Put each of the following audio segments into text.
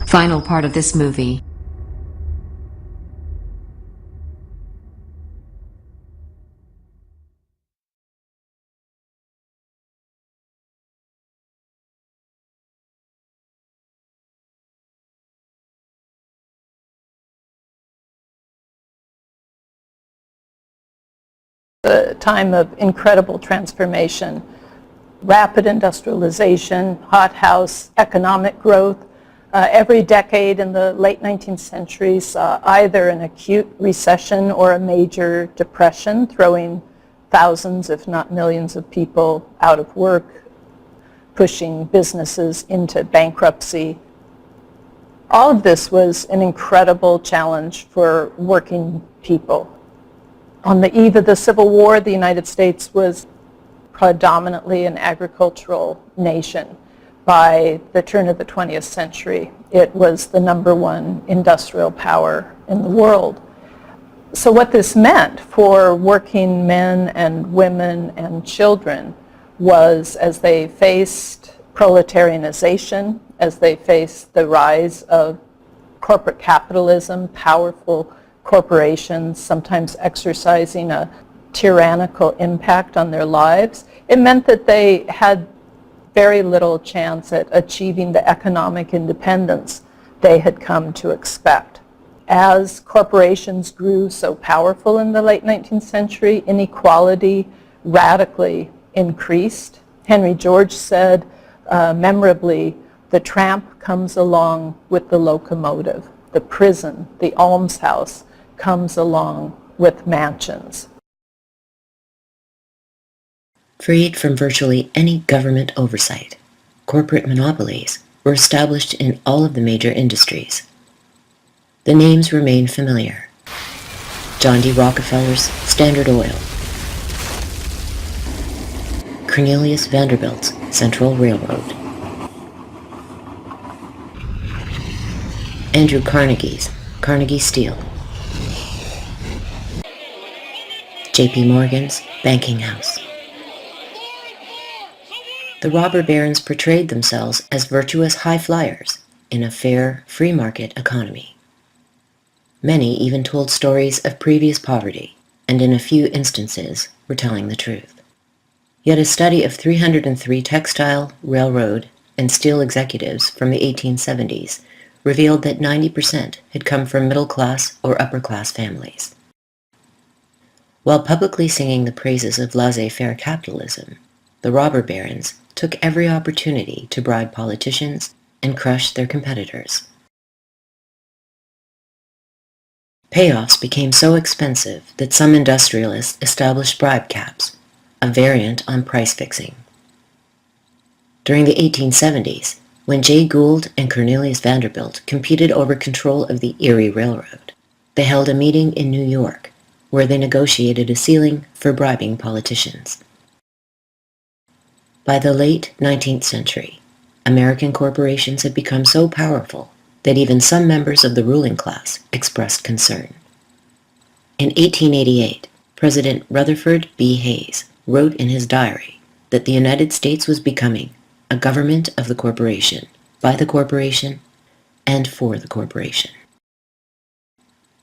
Final part of this movie. A time of incredible transformation, rapid industrialization, hothouse economic growth. Every decade in the late 19th century saw either an acute recession or a major depression, throwing thousands, if not millions of people out of work, pushing businesses into bankruptcy. All of this was an incredible challenge for working people. On the eve of the Civil War, the United States was predominantly an agricultural nation. By the turn of the 20th century, it was the number one industrial power in the world. So what this meant for working men and women and children was, as they faced proletarianization, as they faced the rise of corporate capitalism, powerful corporations sometimes exercising a tyrannical impact on their lives, it meant that they had very little chance at achieving the economic independence they had come to expect. As corporations grew so powerful in the late 19th century, inequality radically increased. Henry George said, memorably, the tramp comes along with the locomotive. The prison, the almshouse, comes along with mansions. Freed from virtually any government oversight, corporate monopolies were established in all of the major industries. The names remain familiar. John D. Rockefeller's Standard Oil, Cornelius Vanderbilt's Central Railroad, Andrew Carnegie's Carnegie Steel, J.P. Morgan's Banking House. The robber barons portrayed themselves as virtuous high flyers in a fair, free market economy. Many even told stories of previous poverty, and in a few instances were telling the truth. Yet a study of 303 textile, railroad, and steel executives from the 1870s revealed that 90% had come from middle-class or upper-class families. While publicly singing the praises of laissez-faire capitalism, the robber barons took every opportunity to bribe politicians and crush their competitors. Payoffs became so expensive that some industrialists established bribe caps, a variant on price fixing. During the 1870s, when Jay Gould and Cornelius Vanderbilt competed over control of the Erie Railroad, they held a meeting in New York where they negotiated a ceiling for bribing politicians. By the late 19th century, American corporations had become so powerful that even some members of the ruling class expressed concern. In 1888, President Rutherford B. Hayes wrote in his diary that the United States was becoming a government of the corporation, by the corporation, and for the corporation.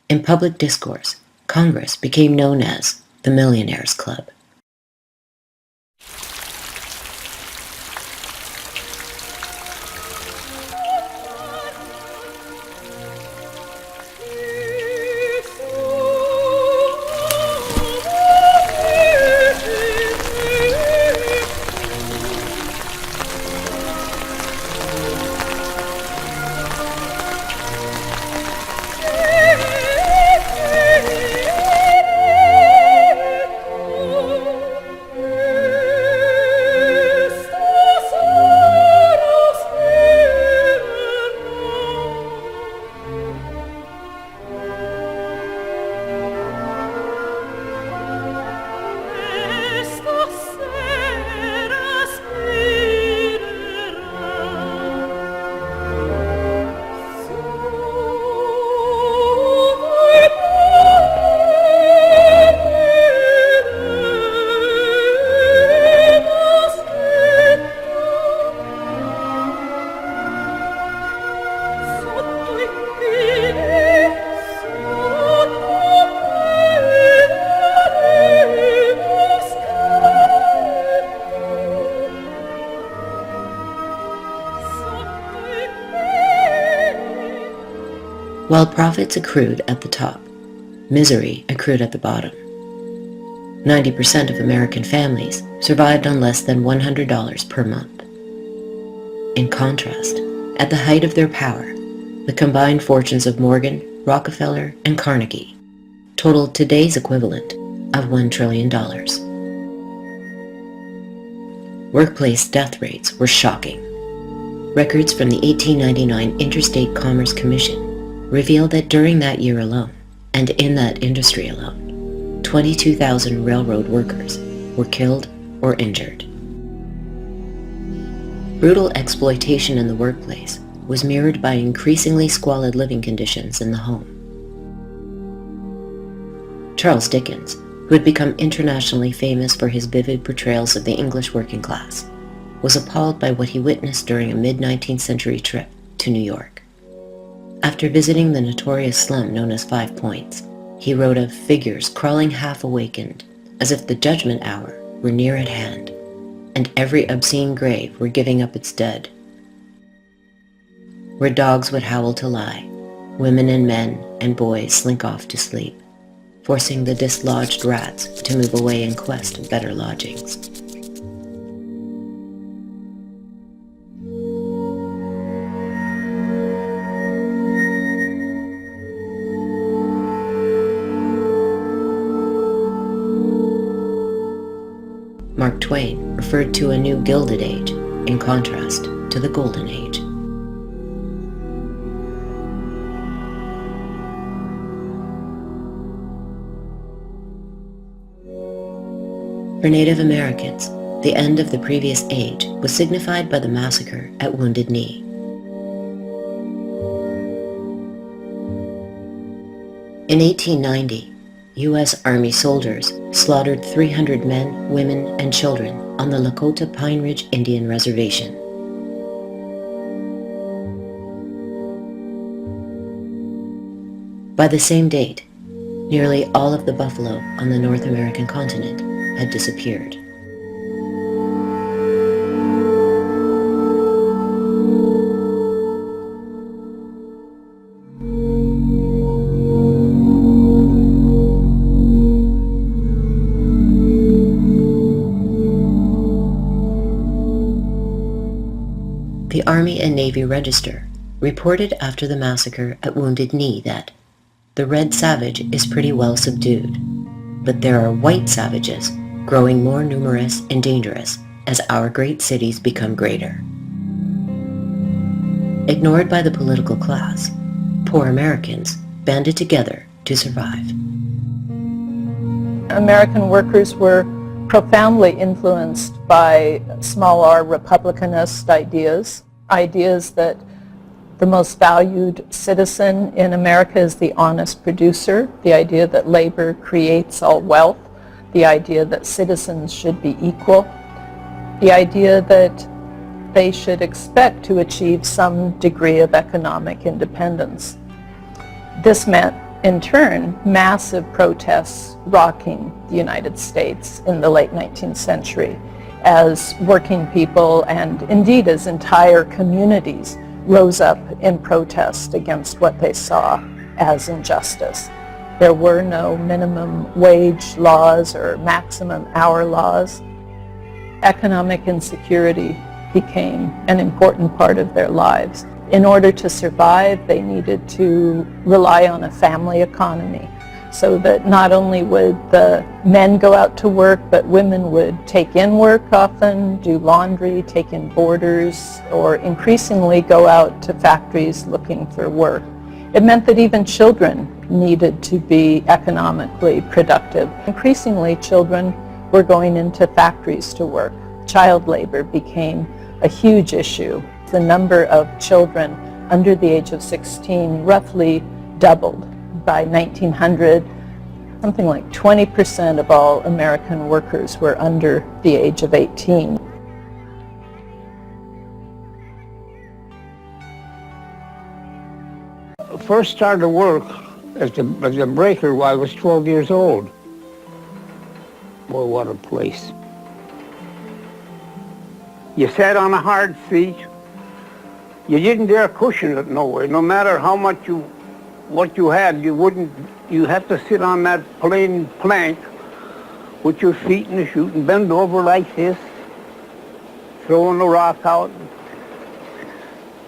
In public discourse, Congress became known as the Millionaires' Club. While profits accrued at the top, misery accrued at the bottom. 90% of American families survived on less than $100 per month. In contrast, at the height of their power, the combined fortunes of Morgan, Rockefeller, and Carnegie totaled today's equivalent of $1 trillion. Workplace death rates were shocking. Records from the 1899 Interstate Commerce Commission revealed that during that year alone, and in that industry alone, 22,000 railroad workers were killed or injured. Brutal exploitation in the workplace was mirrored by increasingly squalid living conditions in the home. Charles Dickens, who had become internationally famous for his vivid portrayals of the English working class, was appalled by what he witnessed during a mid-19th century trip to New York. After visiting the notorious slum known as 5 Points, he wrote of figures crawling half-awakened, as if the judgment hour were near at hand, and every obscene grave were giving up its dead. Where dogs would howl to lie, women and men and boys slink off to sleep, forcing the dislodged rats to move away in quest of better lodgings. Mark Twain referred to a new Gilded Age in contrast to the Golden Age. For Native Americans, the end of the previous age was signified by the massacre at Wounded Knee. In 1890, U.S. Army soldiers slaughtered 300 men, women, and children on the Lakota Pine Ridge Indian Reservation. By the same date, nearly all of the buffalo on the North American continent had disappeared. The Army and Navy Register reported after the massacre at Wounded Knee that the red savage is pretty well subdued, but there are white savages growing more numerous and dangerous as our great cities become greater. Ignored by the political class, poor Americans banded together to survive. American workers were profoundly influenced by small r republicanist ideas that the most valued citizen in America is the honest producer, the idea that labor creates all wealth, the idea that citizens should be equal, the idea that they should expect to achieve some degree of economic independence. This meant, in turn, massive protests rocking the United States in the late 19th century as working people and indeed as entire communities rose up in protest against what they saw as injustice. There were no minimum wage laws or maximum hour laws. Economic insecurity became an important part of their lives. In order to survive, they needed to rely on a family economy so that not only would the men go out to work, but women would take in work often, do laundry, take in boarders, or increasingly go out to factories looking for work. It meant that even children needed to be economically productive. Increasingly, children were going into factories to work. Child labor became a huge issue. The number of children under the age of 16 roughly doubled. By 1900, something like 20% of all American workers were under the age of 18. First started to work as a breaker while I was 12 years old. Boy, what a place. You sat on a hard seat. You didn't dare cushion it nowhere, no matter how much you what you had, you have to sit on that plain plank with your feet in the chute and bend over like this, throwing the rock out.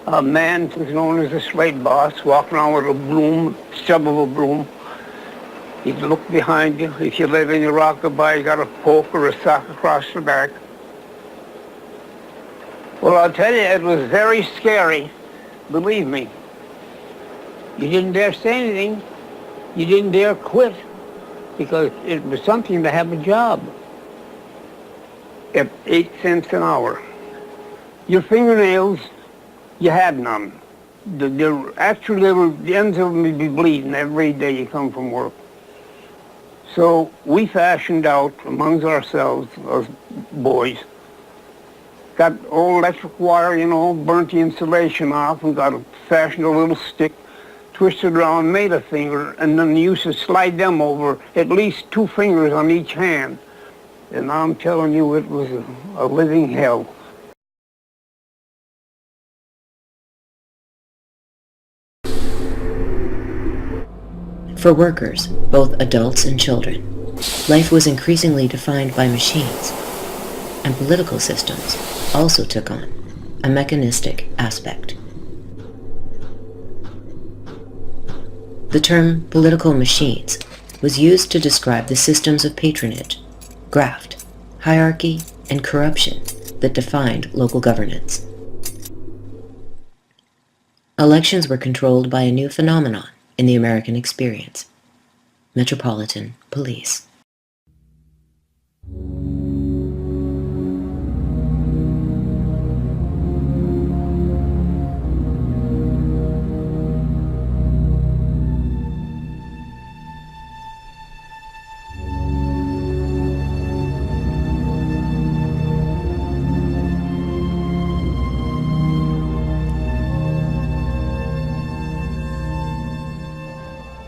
A man who's known as a slate boss, walking around with a broom, stub of a broom. He'd look behind you. If you let any rock go by, you got a poke or a sock across the back. Well, I'll tell you, it was very scary. Believe me. You didn't dare say anything. You didn't dare quit, because it was something to have a job at 8 cents an hour. Your fingernails, you had none. The ends of them would be bleeding every day you come from work. So we fashioned out amongst ourselves, those boys, got old electric wire, burnt the insulation off and fashioned a little stick, twisted around, made a finger, and then used to slide them over, at least 2 fingers on each hand. And I'm telling you, it was a living hell. For workers, both adults and children, life was increasingly defined by machines, and political systems also took on a mechanistic aspect. The term political machines was used to describe the systems of patronage, graft, hierarchy, and corruption that defined local governance. Elections were controlled by a new phenomenon in the American experience: metropolitan police.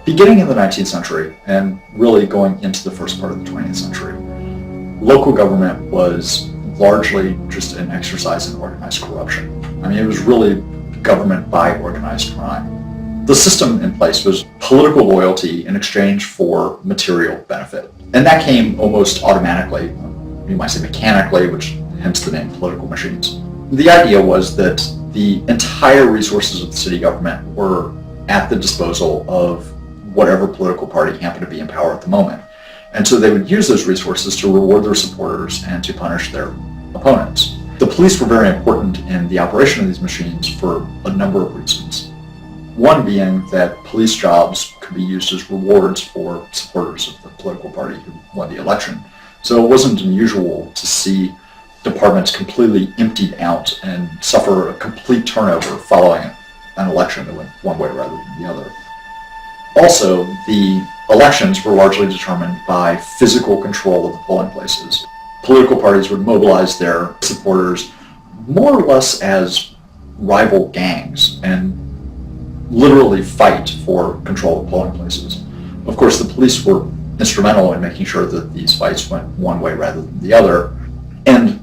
Beginning in the 19th century, and really going into the first part of the 20th century, local government was largely just an exercise in organized corruption. I mean, it was really government by organized crime. The system in place was political loyalty in exchange for material benefit. And that came almost automatically, you might say mechanically, which hence the name political machines. The idea was that the entire resources of the city government were at the disposal of whatever political party happened to be in power at the moment. And so they would use those resources to reward their supporters and to punish their opponents. The police were very important in the operation of these machines for a number of reasons. One being that police jobs could be used as rewards for supporters of the political party who won the election. So it wasn't unusual to see departments completely emptied out and suffer a complete turnover following an election that went one way rather than the other. Also, the elections were largely determined by physical control of the polling places. Political parties would mobilize their supporters more or less as rival gangs and literally fight for control of polling places. Of course, the police were instrumental in making sure that these fights went one way rather than the other, and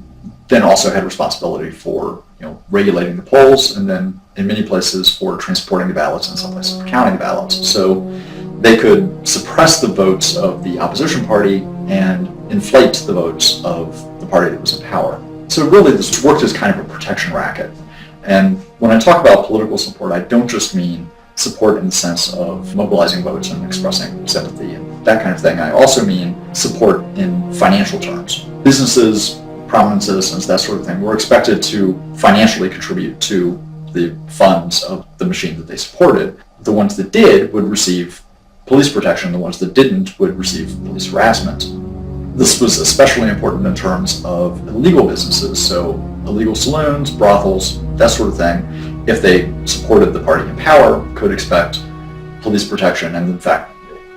then also had responsibility for regulating the polls, and then in many places for transporting the ballots, and some places for counting the ballots. So they could suppress the votes of the opposition party and inflate the votes of the party that was in power. So really this worked as kind of a protection racket. And when I talk about political support, I don't just mean support in the sense of mobilizing votes and expressing sympathy and that kind of thing. I also mean support in financial terms. Businesses, prominent citizens, that sort of thing, were expected to financially contribute to the funds of the machine that they supported. The ones that did would receive police protection, the ones that didn't would receive police harassment. This was especially important in terms of illegal businesses, so illegal saloons, brothels, that sort of thing. If they supported the party in power, could expect police protection, and in fact,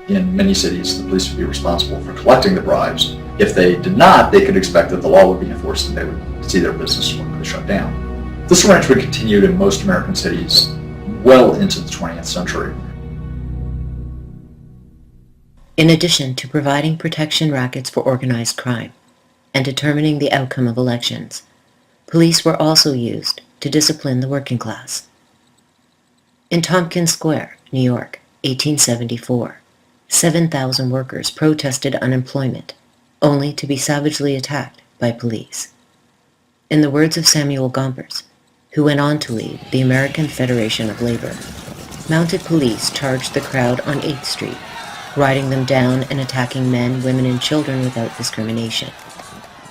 in many cities, the police would be responsible for collecting the bribes. If they did not, they could expect that the law would be enforced and they would see their business shut down. This arrangement continued in most American cities well into the 20th century. In addition to providing protection rackets for organized crime and determining the outcome of elections, police were also used to discipline the working class. In Tompkins Square, New York, 1874, 7,000 workers protested unemployment, only to be savagely attacked by police. In the words of Samuel Gompers, who went on to lead the American Federation of Labor, mounted police charged the crowd on 8th Street, riding them down and attacking men, women, and children without discrimination.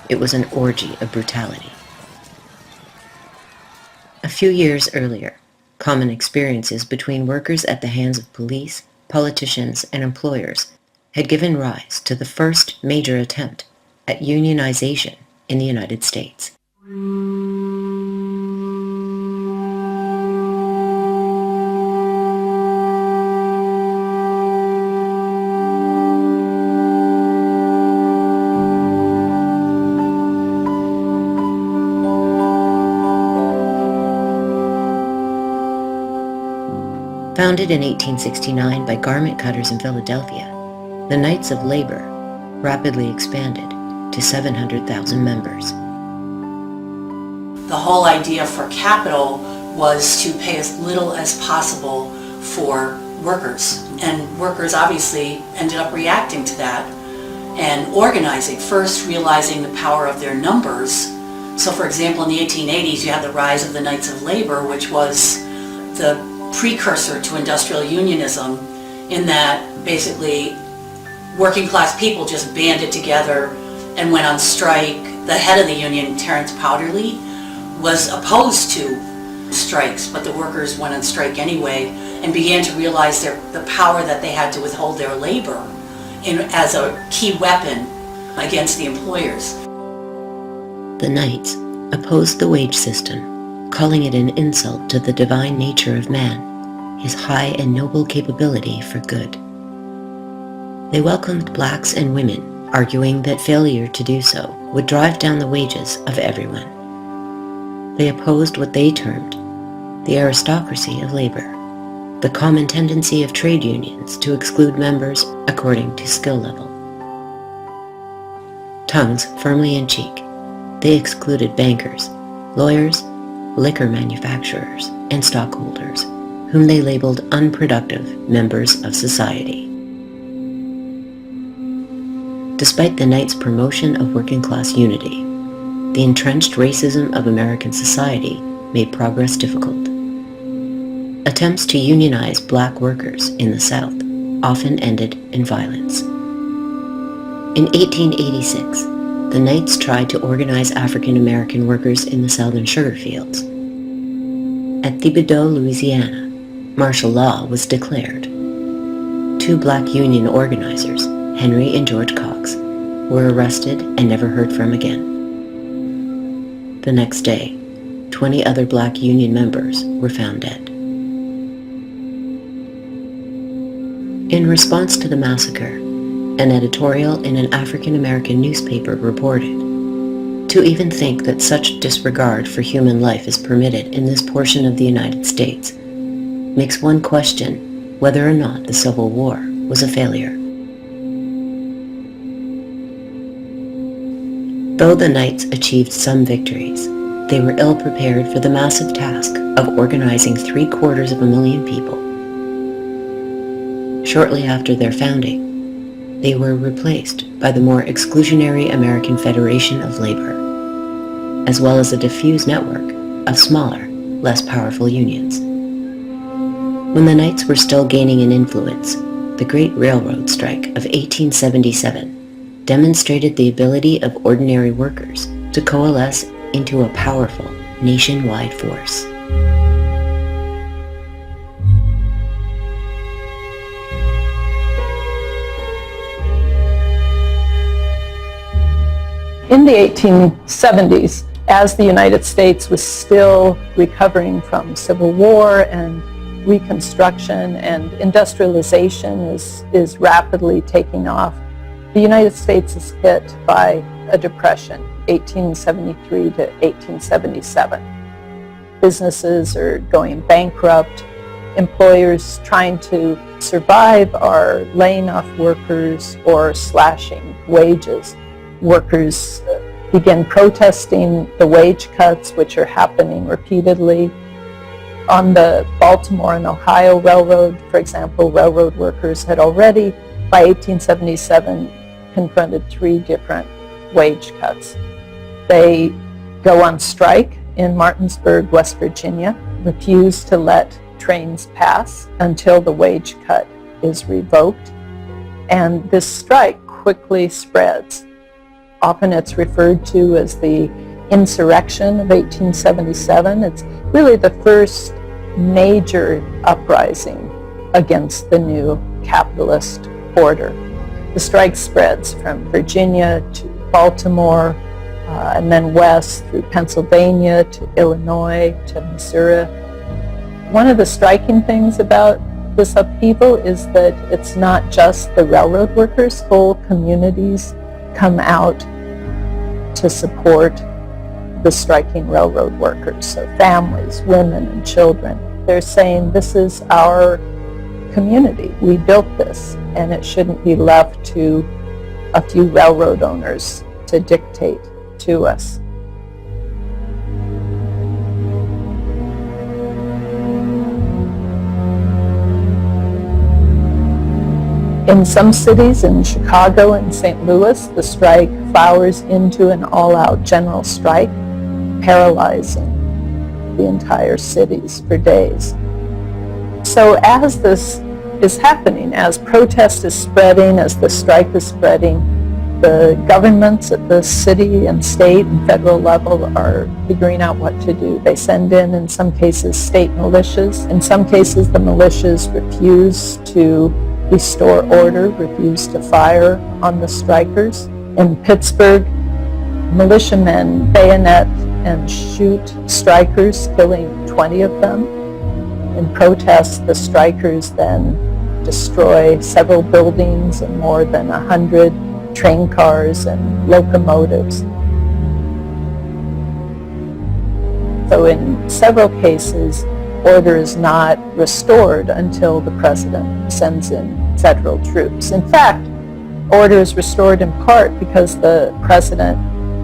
It was an orgy of brutality. A few years earlier, common experiences between workers at the hands of police, politicians, and employers had given rise to the first major attempt at unionization in the United States. Founded in 1869 by garment cutters in Philadelphia, the Knights of Labor rapidly expanded to 700,000 members. The whole idea for capital was to pay as little as possible for workers. And workers obviously ended up reacting to that and organizing, first realizing the power of their numbers. So for example, in the 1880s, you had the rise of the Knights of Labor, which was the precursor to industrial unionism, in that basically working class people just banded together and went on strike. The head of the union, Terence Powderly, was opposed to strikes, but the workers went on strike anyway and began to realize the power that they had to withhold their labor as a key weapon against the employers. The Knights opposed the wage system, calling it an insult to the divine nature of man, his high and noble capability for good. They welcomed blacks and women, arguing that failure to do so would drive down the wages of everyone. They opposed what they termed the aristocracy of labor, the common tendency of trade unions to exclude members according to skill level. Tongues firmly in cheek, they excluded bankers, lawyers, liquor manufacturers, and stockholders, whom they labeled unproductive members of society. Despite the Knights' promotion of working-class unity, the entrenched racism of American society made progress difficult. Attempts to unionize black workers in the South often ended in violence. In 1886, the Knights tried to organize African American workers in the southern sugar fields. At Thibodaux, Louisiana, martial law was declared. 2 black union organizers, Henry and George Cox, were arrested and never heard from again. The next day, 20 other black union members were found dead. In response to the massacre, an editorial in an African American newspaper reported, "To even think that such disregard for human life is permitted in this portion of the United States makes one question whether or not the Civil War was a failure." Though the Knights achieved some victories, they were ill prepared for the massive task of organizing 750,000 people. Shortly after their founding, they were replaced by the more exclusionary American Federation of Labor, as well as a diffuse network of smaller, less powerful unions. When the Knights were still gaining in influence, the Great Railroad Strike of 1877 demonstrated the ability of ordinary workers to coalesce into a powerful nationwide force. In the 1870s, as the United States was still recovering from Civil War and Reconstruction and industrialization is rapidly taking off, the United States is hit by a depression, 1873 to 1877. Businesses are going bankrupt. Employers trying to survive are laying off workers or slashing wages. Workers begin protesting the wage cuts, which are happening repeatedly. On the Baltimore and Ohio Railroad, for example, railroad workers had already, by 1877, confronted 3 different wage cuts. They go on strike in Martinsburg, West Virginia, refuse to let trains pass until the wage cut is revoked, and this strike quickly spreads. Often it's referred to as the insurrection of 1877. It's really the first major uprising against the new capitalist order. The strike spreads from Virginia to Baltimore, and then west through Pennsylvania to Illinois to Missouri. One of the striking things about this upheaval is that it's not just the railroad workers. Whole communities come out to support the striking railroad workers. So families, women, and children, they're saying, this is our community. We built this, and it shouldn't be left to a few railroad owners to dictate to us. In some cities, in Chicago and St. Louis, the strike flowers into an all-out general strike, paralyzing the entire cities for days. So as this is happening, as protest is spreading, as the strike is spreading, the governments at the city and state and federal level are figuring out what to do. They send in some cases, state militias. In some cases, the militias refuse to restore order, refuse to fire on the strikers. In Pittsburgh, militiamen bayonet and shoot strikers, killing 20 of them. In protest, the strikers then destroy several buildings and more than 100 train cars and locomotives. So in several cases, order is not restored until the president sends in federal troops. In fact, order is restored in part because the president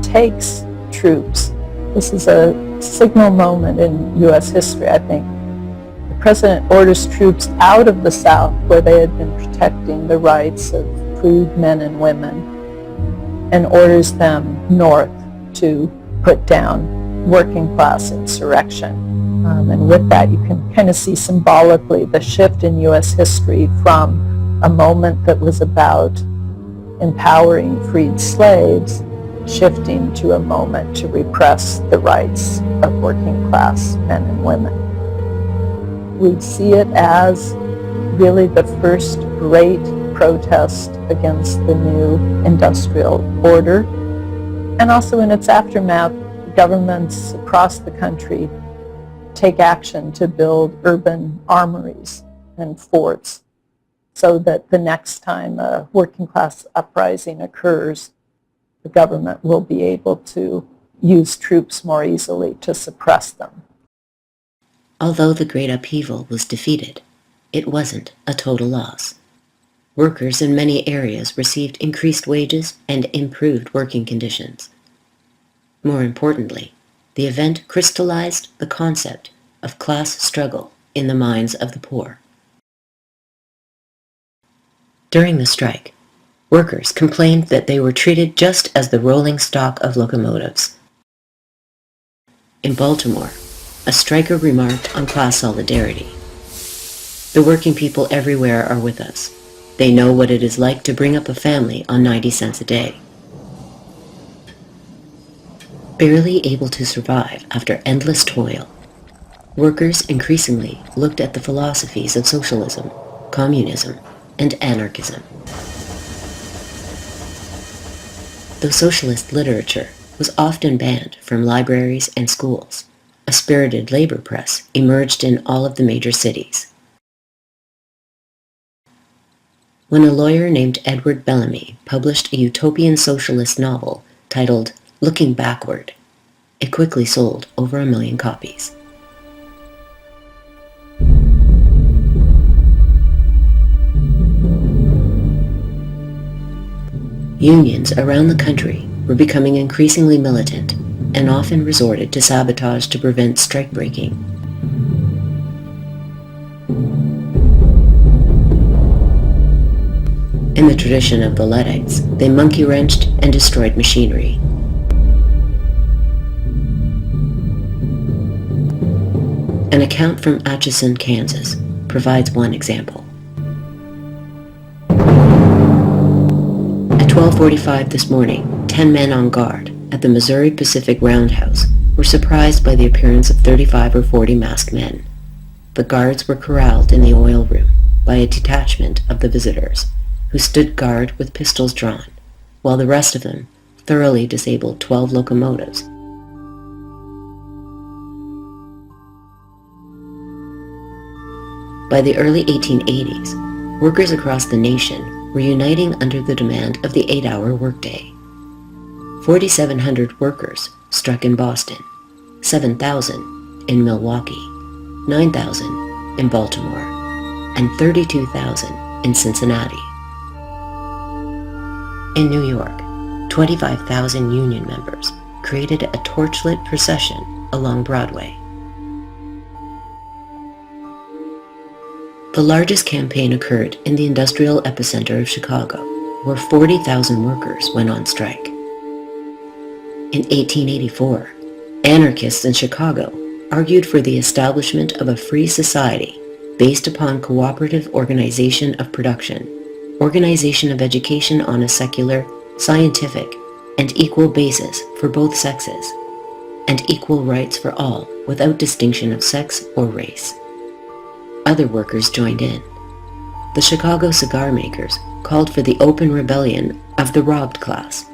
takes troops. This is a signal moment in U.S. history, I think. The president orders troops out of the South where they had been protecting the rights of freed men and women, and orders them north to put down working class insurrection. And with that, you can kind of see symbolically the shift in U.S. history from a moment that was about empowering freed slaves, shifting to a moment to repress the rights of working class men and women. We see it as really the first great protest against the new industrial order. And also in its aftermath, governments across the country take action to build urban armories and forts so that the next time a working class uprising occurs, the government will be able to use troops more easily to suppress them. Although the Great Upheaval was defeated, it wasn't a total loss. Workers in many areas received increased wages and improved working conditions. More importantly, the event crystallized the concept of class struggle in the minds of the poor. During the strike, workers complained that they were treated just as the rolling stock of locomotives. In Baltimore, a striker remarked on class solidarity. "The working people everywhere are with us. They know what it is like to bring up a family on 90 cents a day." Barely able to survive after endless toil, workers increasingly looked at the philosophies of socialism, communism, and anarchism. Though socialist literature was often banned from libraries and schools, a spirited labor press emerged in all of the major cities. When a lawyer named Edward Bellamy published a utopian socialist novel titled Looking Backward, it quickly sold over 1 million copies. Unions around the country were becoming increasingly militant and often resorted to sabotage to prevent strike breaking. In the tradition of the Luddites, they monkey-wrenched and destroyed machinery. An account from Atchison, Kansas, provides one example. At 12:45 this morning, 10 men on guard at the Missouri Pacific Roundhouse were surprised by the appearance of 35 or 40 masked men. The guards were corralled in the oil room by a detachment of the visitors, who stood guard with pistols drawn, while the rest of them thoroughly disabled 12 locomotives. By the early 1880s, workers across the nation were uniting under the demand of the 8-hour workday. 4,700 workers struck in Boston, 7,000 in Milwaukee, 9,000 in Baltimore, and 32,000 in Cincinnati. In New York, 25,000 union members created a torchlit procession along Broadway. The largest campaign occurred in the industrial epicenter of Chicago, where 40,000 workers went on strike. In 1884, anarchists in Chicago argued for the establishment of a free society based upon cooperative organization of production, organization of education on a secular, scientific, and equal basis for both sexes, and equal rights for all without distinction of sex or race. Other workers joined in. The Chicago cigar makers called for the open rebellion of the robbed class.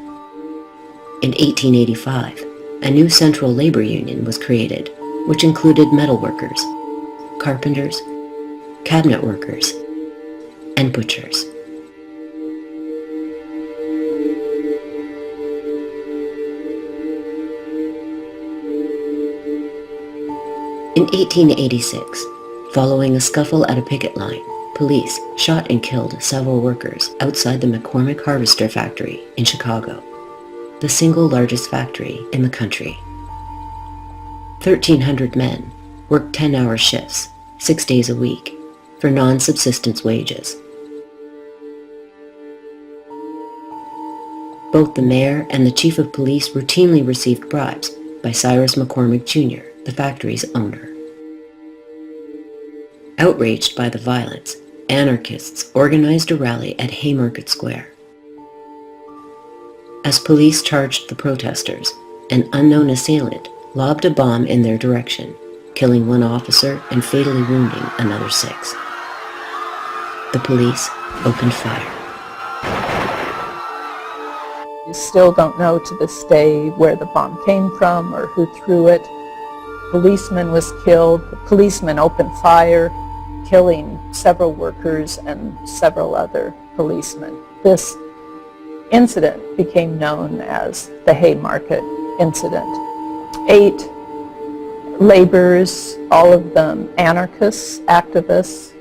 In 1885, a new central labor union was created, which included metal workers, carpenters, cabinet workers, and butchers. In 1886, following a scuffle at a picket line, police shot and killed several workers outside the McCormick Harvester factory in Chicago, the single largest factory in the country. 1,300 men worked 10-hour shifts, 6 days a week, for non-subsistence wages. Both the mayor and the chief of police routinely received bribes by Cyrus McCormick Jr., the factory's owner. Outraged by the violence, anarchists organized a rally at Haymarket Square. As police charged the protesters, an unknown assailant lobbed a bomb in their direction, killing one officer and fatally wounding another 6. The police opened fire. You still don't know to this day where the bomb came from or who threw it. Policeman was killed. The policeman opened fire, killing several workers and several other policemen. This incident became known as the Haymarket incident. 8 laborers, all of them anarchists, activists,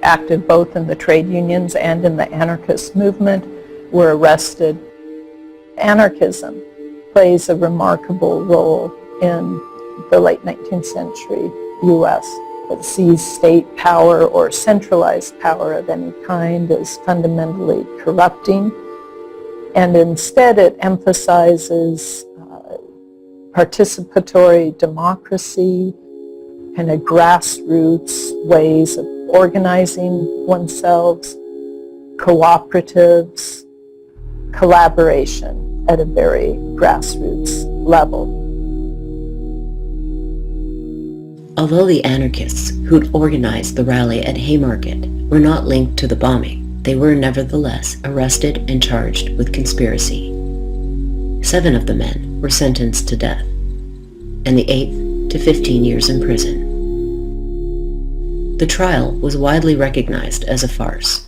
active both in the trade unions and in the anarchist movement, were arrested. Anarchism plays a remarkable role in the late 19th century U.S. It sees state power or centralized power of any kind as fundamentally corrupting, and instead it emphasizes participatory democracy, kind of grassroots ways of organizing oneself, cooperatives, collaboration at a very grassroots level. Although the anarchists who'd organized the rally at Haymarket were not linked to the bombing, they were nevertheless arrested and charged with conspiracy. 7 of the men were sentenced to death, and the 8th to 15 years in prison. The trial was widely recognized as a farce.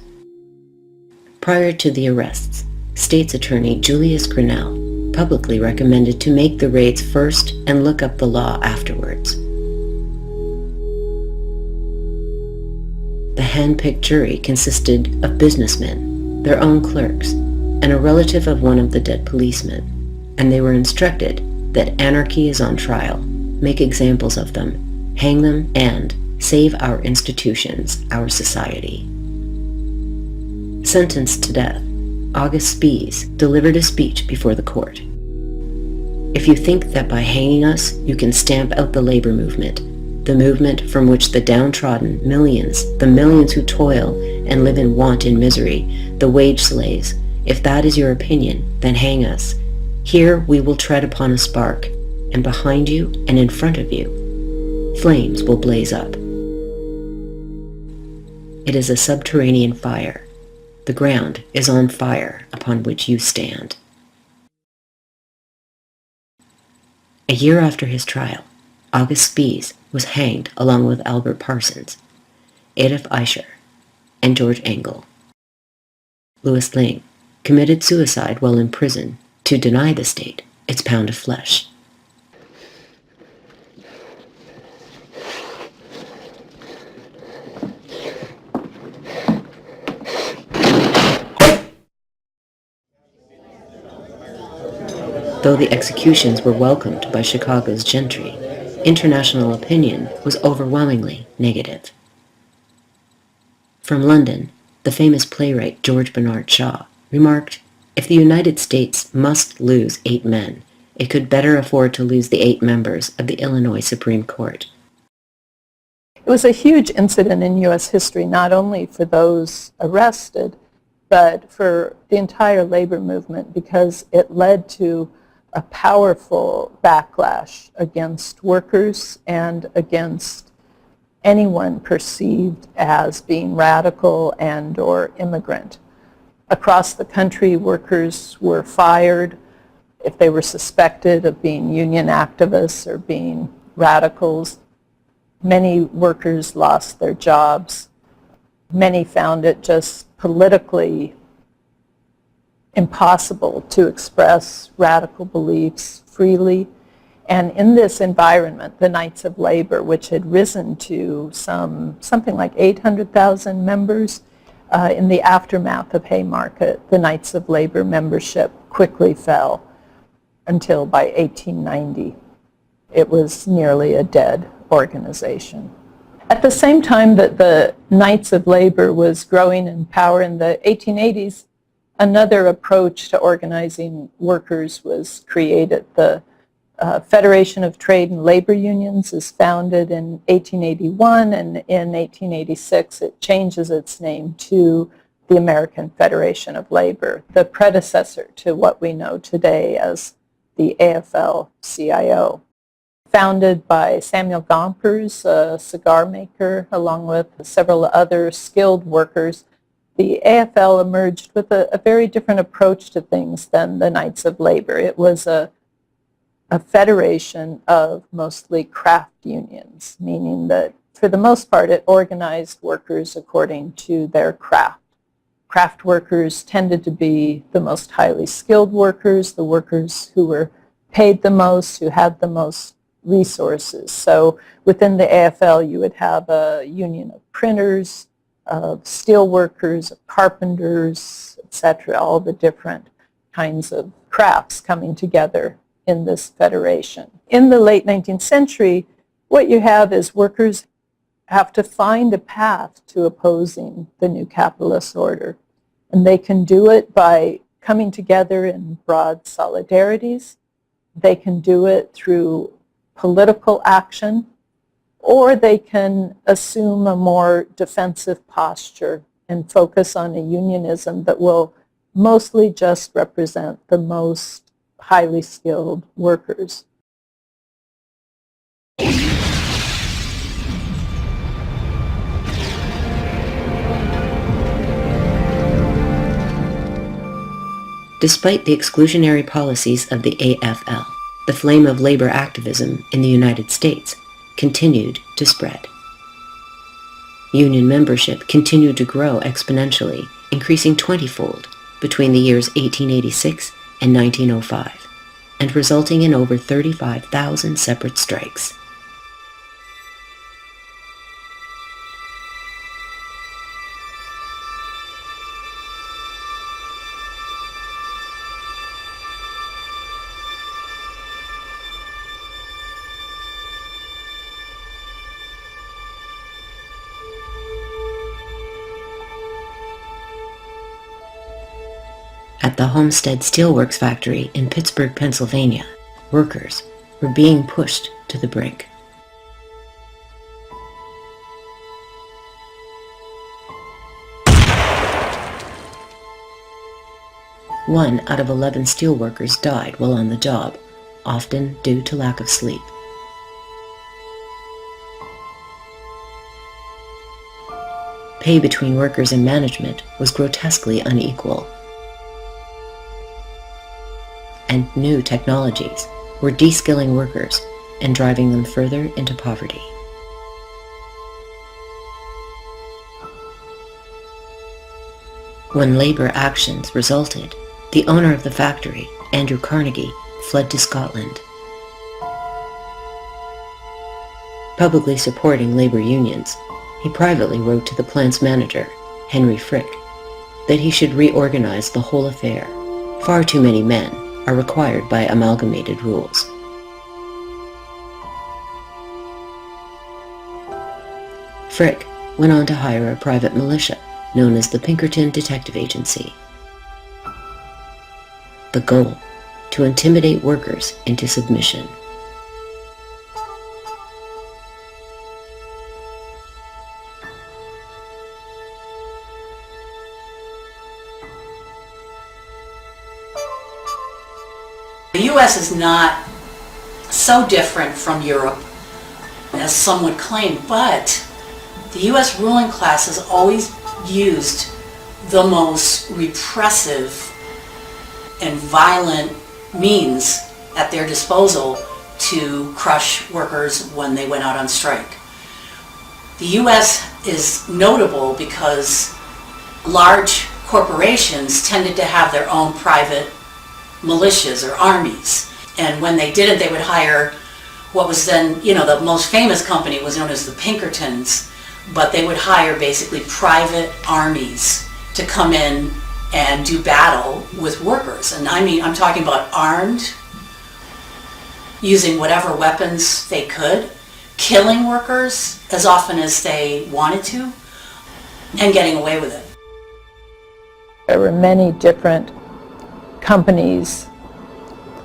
Prior to the arrests, State's Attorney Julius Grinnell publicly recommended to make the raids first and look up the law afterwards. The hand-picked jury consisted of businessmen, their own clerks, and a relative of one of the dead policemen, and they were instructed that anarchy is on trial, make examples of them, hang them, and save our institutions, our society. Sentenced to death, August Spies delivered a speech before the court. If you think that by hanging us you can stamp out the labor movement, the movement from which the downtrodden millions, the millions who toil and live in want and misery, the wage slaves, if that is your opinion, then hang us. Here we will tread upon a spark, and behind you and in front of you, flames will blaze up. It is a subterranean fire. The ground is on fire upon which you stand. A year after his trial, August Spies was hanged along with Albert Parsons, Adolf Eicher, and George Engel. Louis Lingg committed suicide while in prison to deny the state its pound of flesh. Though the executions were welcomed by Chicago's gentry, international opinion was overwhelmingly negative. From London, the famous playwright George Bernard Shaw remarked, "If the United States must lose 8 men, it could better afford to lose the 8 members of the Illinois Supreme Court." It was a huge incident in U.S. history, not only for those arrested, but for the entire labor movement, because it led to a powerful backlash against workers and against anyone perceived as being radical and or immigrant. Across the country, workers were fired if they were suspected of being union activists or being radicals. Many workers lost their jobs. Many found it just politically impossible to express radical beliefs freely. And in this environment, the Knights of Labor, which had risen to something like 800,000 members, in the aftermath of Haymarket, the Knights of Labor membership quickly fell until by 1890 it was nearly a dead organization. At the same time that the Knights of Labor was growing in power in the 1880s, another approach to organizing workers was created. The Federation of Trade and Labor Unions is founded in 1881, and in 1886 it changes its name to the American Federation of Labor, the predecessor to what we know today as the AFL-CIO. Founded by Samuel Gompers, a cigar maker, along with several other skilled workers, the AFL emerged with a very different approach to things than the Knights of Labor. It was a federation of mostly craft unions, meaning that for the most part it organized workers according to their craft. Craft workers tended to be the most highly skilled workers, the workers who were paid the most, who had the most resources. So within the AFL you would have a union of printers, of steel workers, of carpenters, etc., all the different kinds of crafts coming together in this federation. In the late 19th century, what you have is workers have to find a path to opposing the new capitalist order. And they can do it by coming together in broad solidarities. They can do it through political action, or they can assume a more defensive posture and focus on a unionism that will mostly just represent the most highly skilled workers. Despite the exclusionary policies of the AFL, the flame of labor activism in the United States continued to spread. Union membership continued to grow exponentially, increasing 20-fold between the years 1886 and 1905, and resulting in over 35,000 separate strikes. At the Homestead Steelworks factory in Pittsburgh, Pennsylvania, workers were being pushed to the brink. One out of 11 steelworkers died while on the job, often due to lack of sleep. Pay between workers and management was grotesquely unequal, and new technologies were de-skilling workers and driving them further into poverty. When labor actions resulted, the owner of the factory, Andrew Carnegie, fled to Scotland. Publicly supporting labor unions, he privately wrote to the plant's manager, Henry Frick, that he should reorganize the whole affair. Far too many men are required by amalgamated rules. Frick went on to hire a private militia known as the Pinkerton Detective Agency. The goal: to intimidate workers into submission. The U.S. is not so different from Europe as some would claim, but the U.S. ruling class has always used the most repressive and violent means at their disposal to crush workers when they went out on strike. The U.S. is notable because large corporations tended to have their own private militias or armies, and when they didn't, they would hire what was then, the most famous company was known as the Pinkertons, but they would hire basically private armies to come in and do battle with workers. And I'm talking about armed, using whatever weapons they could, killing workers as often as they wanted to, and getting away with it. There were many different companies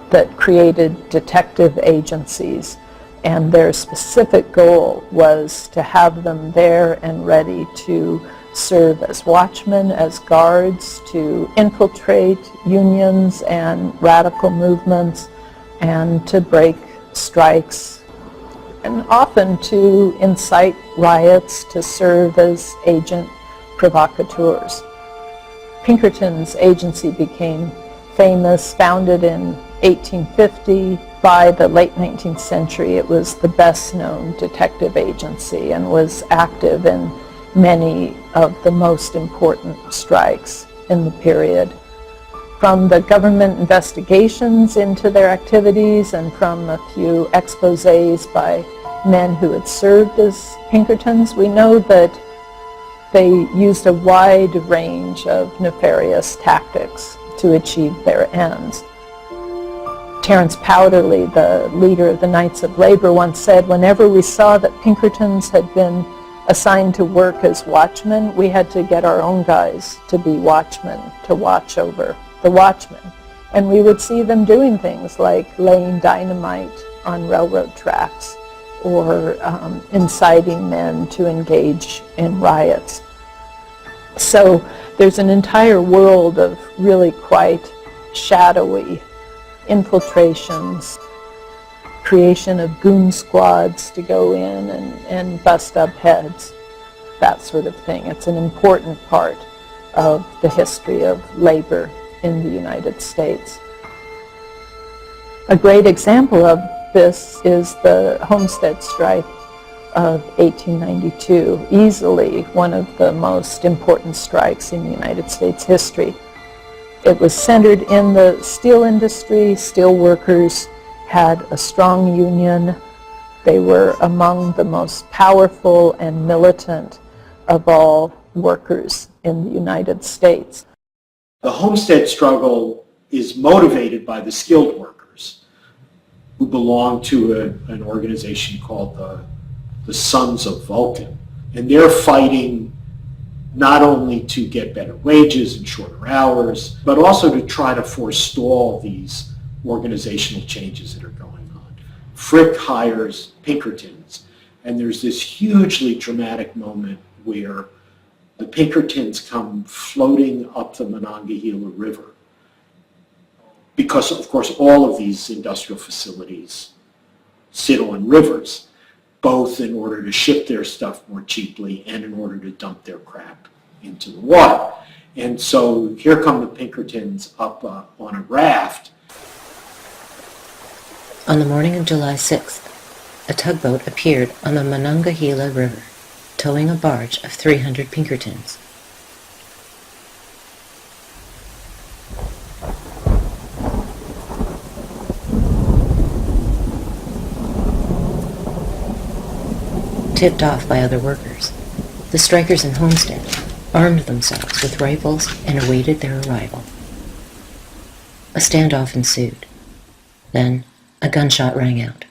that created detective agencies, and their specific goal was to have them there and ready to serve as watchmen, as guards, to infiltrate unions and radical movements, and to break strikes, and often to incite riots, to serve as agent provocateurs. Pinkerton's agency became famous, founded in 1850. By the late 19th century, it was the best-known detective agency and was active in many of the most important strikes in the period. From the government investigations into their activities and from a few exposés by men who had served as Pinkertons, we know that they used a wide range of nefarious tactics to achieve their ends. Terence Powderly, the leader of the Knights of Labor, once said, "Whenever we saw that Pinkertons had been assigned to work as watchmen, we had to get our own guys to be watchmen, to watch over the watchmen." And we would see them doing things like laying dynamite on railroad tracks or inciting men to engage in riots. So there's an entire world of really quite shadowy infiltrations, creation of goon squads to go in and bust up heads, that sort of thing. It's an important part of the history of labor in the United States. A great example of this is the Homestead Strike of 1892, easily one of the most important strikes in United States history. It was centered in the steel industry. Steel workers had a strong union. They were among the most powerful and militant of all workers in the United States. The Homestead struggle is motivated by the skilled workers who belong to an organization called the Sons of Vulcan. And they're fighting not only to get better wages and shorter hours, but also to try to forestall these organizational changes that are going on. Frick hires Pinkertons, and there's this hugely dramatic moment where the Pinkertons come floating up the Monongahela River because, of course, all of these industrial facilities sit on rivers, both in order to ship their stuff more cheaply and in order to dump their crap into the water. And so here come the Pinkertons up on a raft. On the morning of July 6th, a tugboat appeared on the Monongahela River, towing a barge of 300 Pinkertons. Tipped off by other workers, the strikers in Homestead armed themselves with rifles and awaited their arrival. A standoff ensued. Then, a gunshot rang out.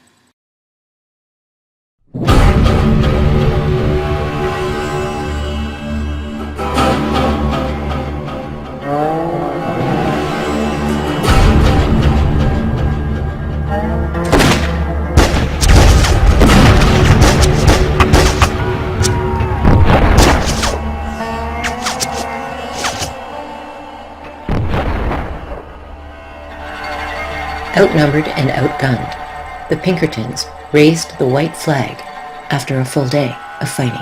Outnumbered and outgunned, the Pinkertons raised the white flag after a full day of fighting.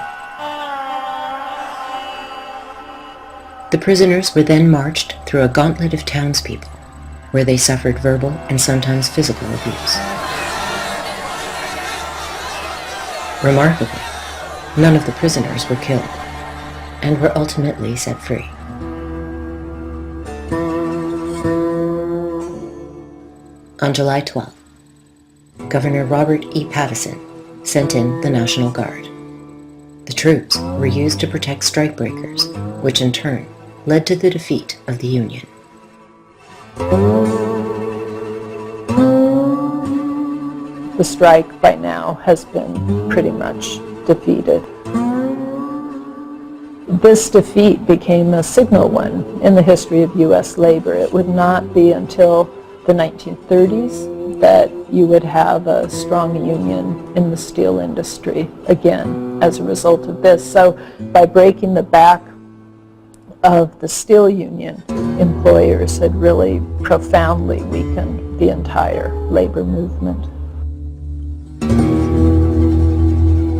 The prisoners were then marched through a gauntlet of townspeople, where they suffered verbal and sometimes physical abuse. Remarkably, none of the prisoners were killed, and were ultimately set free. On July 12th, Governor Robert E. Pattison sent in the National Guard. The troops were used to protect strikebreakers, which in turn led to the defeat of the Union. The strike by now has been pretty much defeated. This defeat became a signal one in the history of U.S. labor. It would not be until the 1930s that you would have a strong union in the steel industry again as a result of this. So by breaking the back of the steel union, employers had really profoundly weakened the entire labor movement.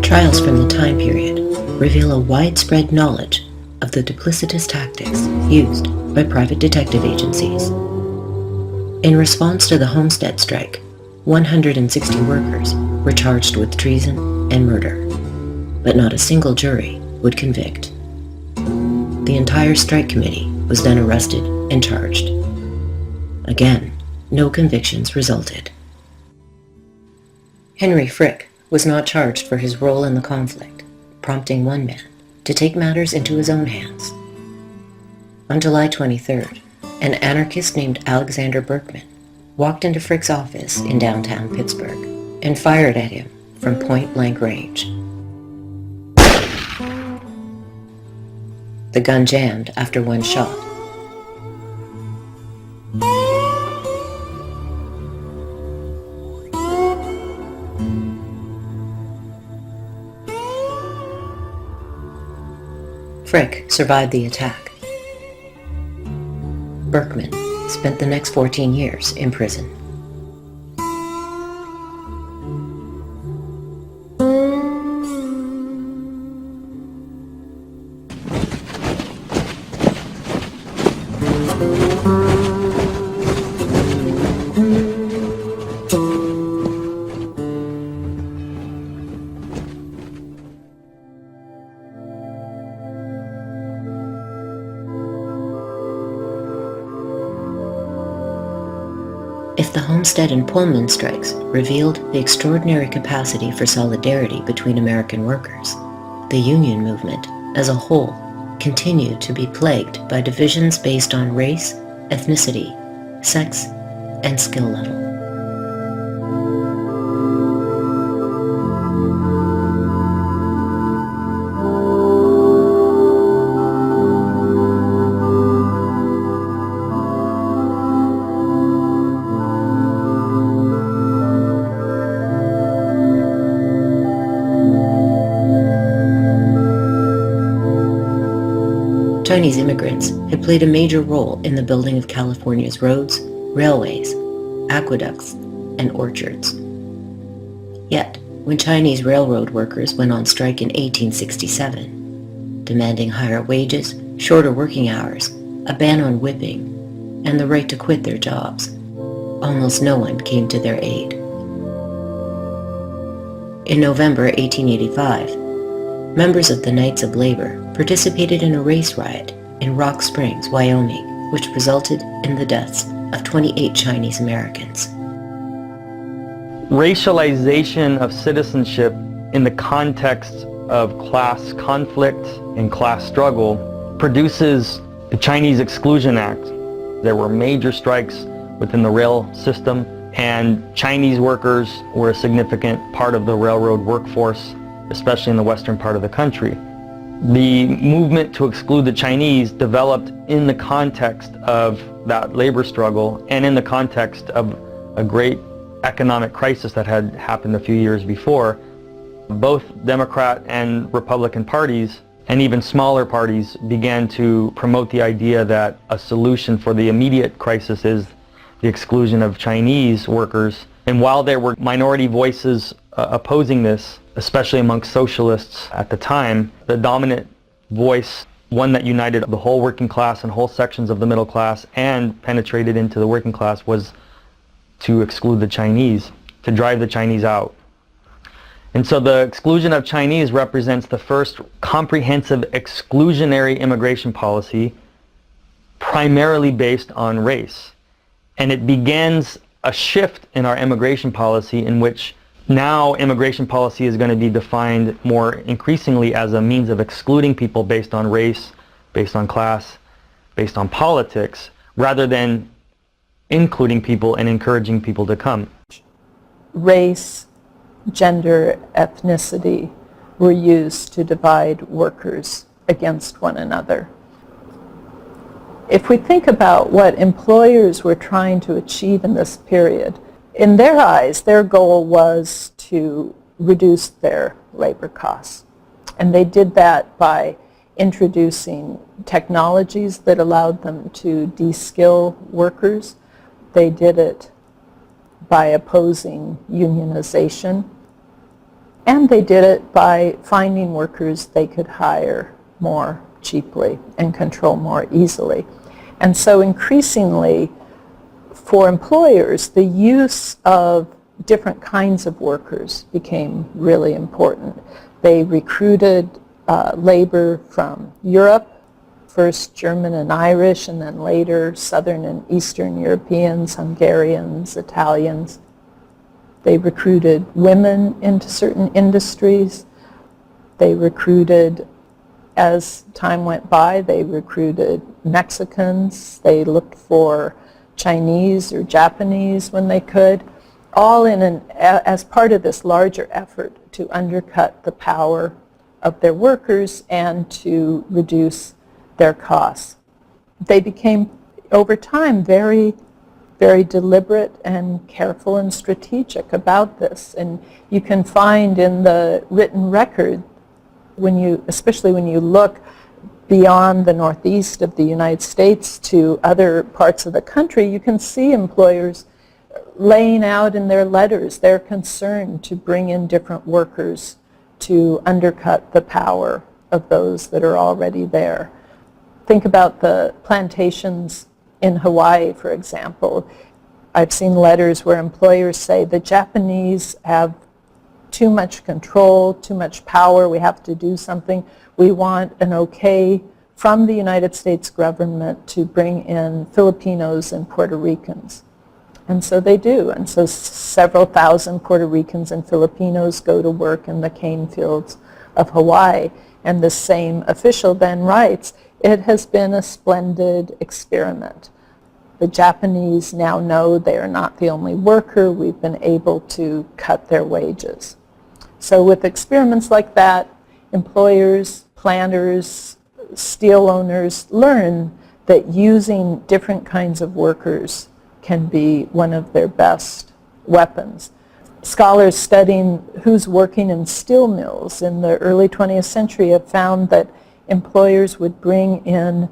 Trials from the time period reveal a widespread knowledge of the duplicitous tactics used by private detective agencies. In response to the Homestead strike, 160 workers were charged with treason and murder, but not a single jury would convict. The entire strike committee was then arrested and charged. Again, no convictions resulted. Henry Frick was not charged for his role in the conflict, prompting one man to take matters into his own hands. On July 23rd, an anarchist named Alexander Berkman walked into Frick's office in downtown Pittsburgh and fired at him from point-blank range. The gun jammed after one shot. Frick survived the attack. Berkman spent the next 14 years in prison. If the Homestead and Pullman strikes revealed the extraordinary capacity for solidarity between American workers, the union movement as a whole continued to be plagued by divisions based on race, ethnicity, sex, and skill level. Chinese immigrants had played a major role in the building of California's roads, railways, aqueducts, and orchards. Yet, when Chinese railroad workers went on strike in 1867, demanding higher wages, shorter working hours, a ban on whipping, and the right to quit their jobs, almost no one came to their aid. In November 1885, members of the Knights of Labor participated in a race riot in Rock Springs, Wyoming, which resulted in the deaths of 28 Chinese Americans. Racialization of citizenship in the context of class conflict and class struggle produces the Chinese Exclusion Act. There were major strikes within the rail system, and Chinese workers were a significant part of the railroad workforce, especially in the western part of the country. The movement to exclude the Chinese developed in the context of that labor struggle and in the context of a great economic crisis that had happened a few years before. Both Democrat and Republican parties, and even smaller parties, began to promote the idea that a solution for the immediate crisis is the exclusion of Chinese workers. And while there were minority voices opposing this, especially amongst socialists at the time, the dominant voice, one that united the whole working class and whole sections of the middle class and penetrated into the working class, was to exclude the Chinese, to drive the Chinese out. And so the exclusion of Chinese represents the first comprehensive exclusionary immigration policy, primarily based on race. And it begins a shift in our immigration policy, in which now immigration policy is going to be defined more increasingly as a means of excluding people based on race, based on class, based on politics, rather than including people and encouraging people to come. Race, gender, ethnicity were used to divide workers against one another. If we think about what employers were trying to achieve in this period, in their eyes, their goal was to reduce their labor costs. And they did that by introducing technologies that allowed them to de-skill workers. They did it by opposing unionization. And they did it by finding workers they could hire more cheaply and control more easily. And so increasingly, for employers, the use of different kinds of workers became really important. They recruited labor from Europe, first German and Irish, and then later Southern and Eastern Europeans, Hungarians, Italians. They recruited women into certain industries. They recruited, as time went by, they recruited Mexicans. They looked for Chinese or Japanese when they could, all as part of this larger effort to undercut the power of their workers and to reduce their costs. They became, over time, very, very deliberate and careful and strategic about this. And you can find in the written record, especially when you look beyond the northeast of the United States to other parts of the country, you can see employers laying out in their letters their concern to bring in different workers to undercut the power of those that are already there. Think about the plantations in Hawaii, for example. I've seen letters where employers say the Japanese have too much control, too much power, we have to do something. We want an okay from the United States government to bring in Filipinos and Puerto Ricans. And so they do. And so several thousand Puerto Ricans and Filipinos go to work in the cane fields of Hawaii. And the same official then writes, it has been a splendid experiment. The Japanese now know they are not the only worker. We've been able to cut their wages. So with experiments like that, employers, planters, steel owners learn that using different kinds of workers can be one of their best weapons. Scholars studying who's working in steel mills in the early 20th century have found that employers would bring in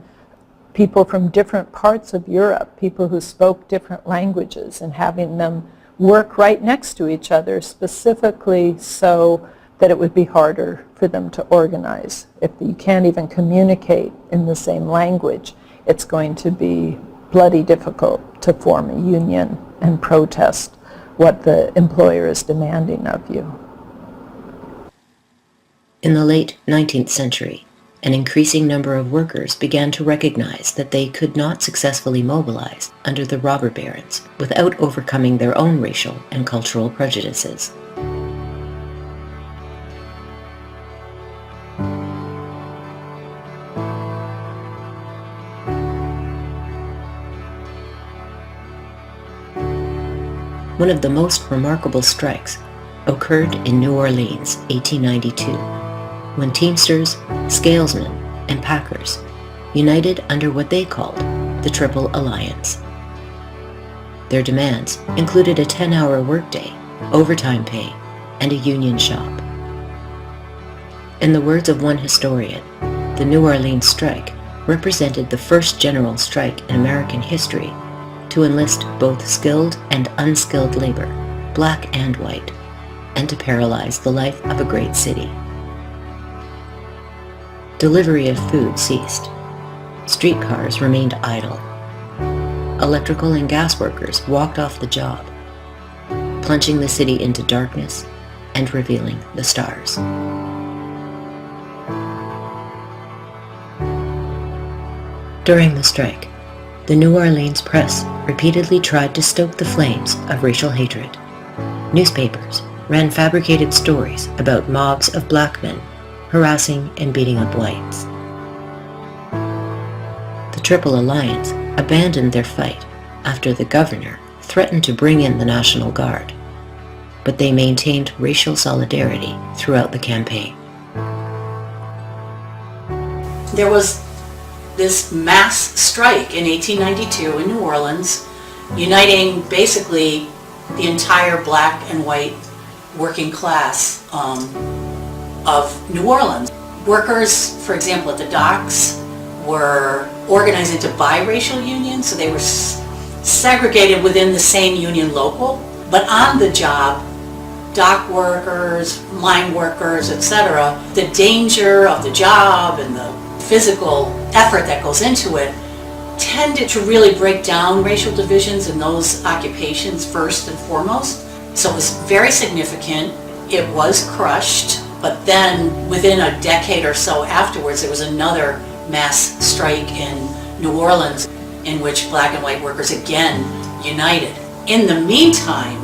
people from different parts of Europe, people who spoke different languages, and having them work right next to each other, specifically so that it would be harder for them to organize. If you can't even communicate in the same language, it's going to be bloody difficult to form a union and protest what the employer is demanding of you. In the late 19th century, an increasing number of workers began to recognize that they could not successfully mobilize under the robber barons without overcoming their own racial and cultural prejudices. One of the most remarkable strikes occurred in New Orleans, 1892, when Teamsters, Scalesmen, and Packers united under what they called the Triple Alliance. Their demands included a 10-hour workday, overtime pay, and a union shop. In the words of one historian, the New Orleans strike represented the first general strike in American history to enlist both skilled and unskilled labor, black and white, and to paralyze the life of a great city. Delivery of food ceased. Streetcars remained idle. Electrical and gas workers walked off the job, plunging the city into darkness and revealing the stars. During the strike, the New Orleans press repeatedly tried to stoke the flames of racial hatred. Newspapers ran fabricated stories about mobs of black men harassing and beating up whites. The Triple Alliance abandoned their fight after the governor threatened to bring in the National Guard, but they maintained racial solidarity throughout the campaign. There was this mass strike in 1892 in New Orleans, uniting basically the entire black and white working class of New Orleans. Workers, for example, at the docks were organized into biracial unions, so they were segregated within the same union local, but on the job, dock workers, mine workers, etc., the danger of the job and the physical effort that goes into it tended to really break down racial divisions in those occupations first and foremost. So it was very significant. It was crushed, but then within a decade or so afterwards, there was another mass strike in New Orleans in which black and white workers again united. In the meantime,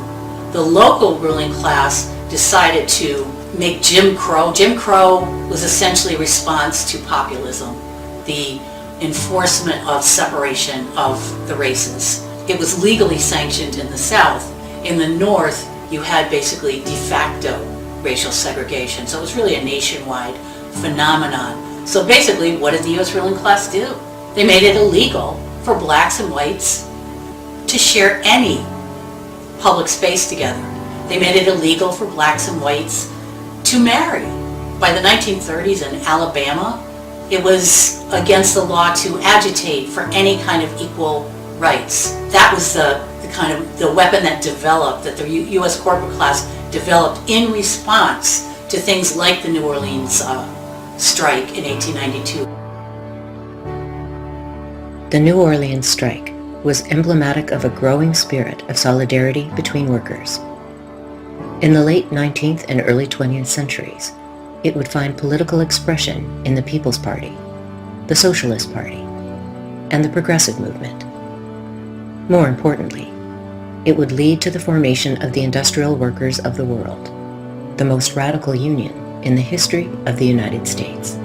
the local ruling class decided to make Jim Crow. Jim Crow was essentially a response to populism, the enforcement of separation of the races. It was legally sanctioned in the South. In the North, you had basically de facto racial segregation. So it was really a nationwide phenomenon. So basically, what did the U.S. ruling class do? They made it illegal for blacks and whites to share any public space together. They made it illegal for blacks and whites to marry. By the 1930s in Alabama, it was against the law to agitate for any kind of equal rights. That was the kind of the weapon that developed, that the U.S. corporate class developed in response to things like the New Orleans strike in 1892. The New Orleans strike was emblematic of a growing spirit of solidarity between workers. In the late 19th and early 20th centuries, it would find political expression in the People's Party, the Socialist Party, and the Progressive Movement. More importantly, it would lead to the formation of the Industrial Workers of the World, the most radical union in the history of the United States.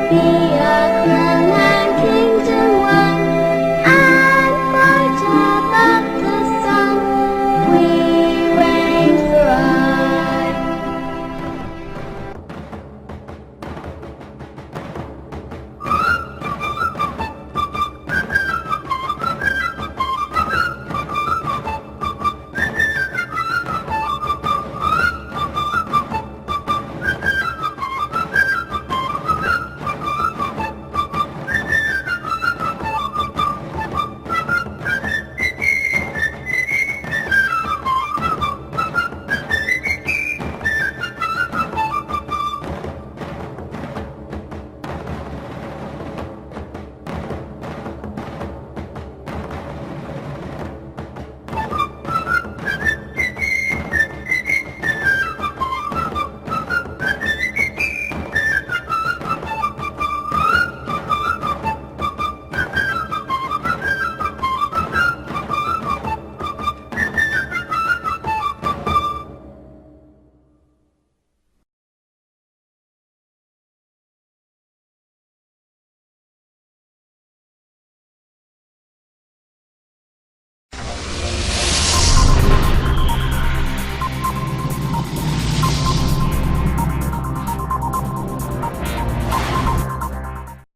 Thank you.